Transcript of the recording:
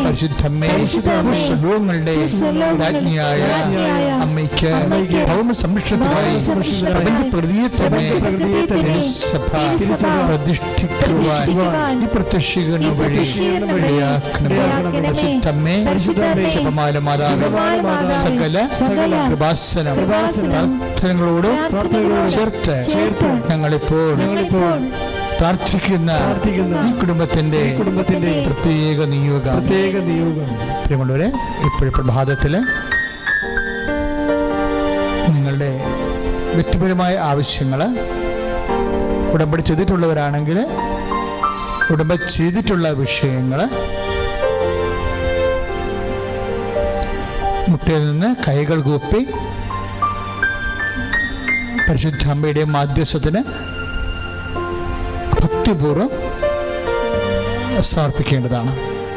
പരിശുദ്ധമ്മേ, സർവ്വങ്ങളുടെ രാജ്ഞിയായ അമ്മയ്ക്ക് ഭൗമ സംരക്ഷണത്തിനായി സഭ പ്രതിഷ്ഠിക്കുവാൻ ഈ പ്രത്യക്ഷീകരണം വഴി പരിശുദ്ധമ്മേ, ജപമാല മാതാവേ, സകല കൃപാസനം പ്രാർത്ഥനകളോട് ചേർത്ത് ഞങ്ങളിപ്പോൾ പ്രാർത്ഥിക്കുന്ന ഈ കുടുംബത്തിന്റെ പ്രത്യേക നിയോഗം. പ്രിയമുള്ളവരെ, ഇപ്പോഴും പ്രഭാതത്തില് നിങ്ങളുടെ വ്യക്തിപരമായ ആവശ്യങ്ങള് ഉടമ്പടി ചെയ്തിട്ടുള്ളവരാണെങ്കിൽ ഉടമ്പടി ചെയ്തിട്ടുള്ള വിഷയങ്ങള് മുട്ടയിൽ നിന്ന് കൈകൾ കൂപ്പി പരിശുദ്ധ അമ്മയുടെ മാധ്യസ്ഥത്തിന് ഭക്തിപൂർവ്വം സമർപ്പിക്കേണ്ടതാണ്.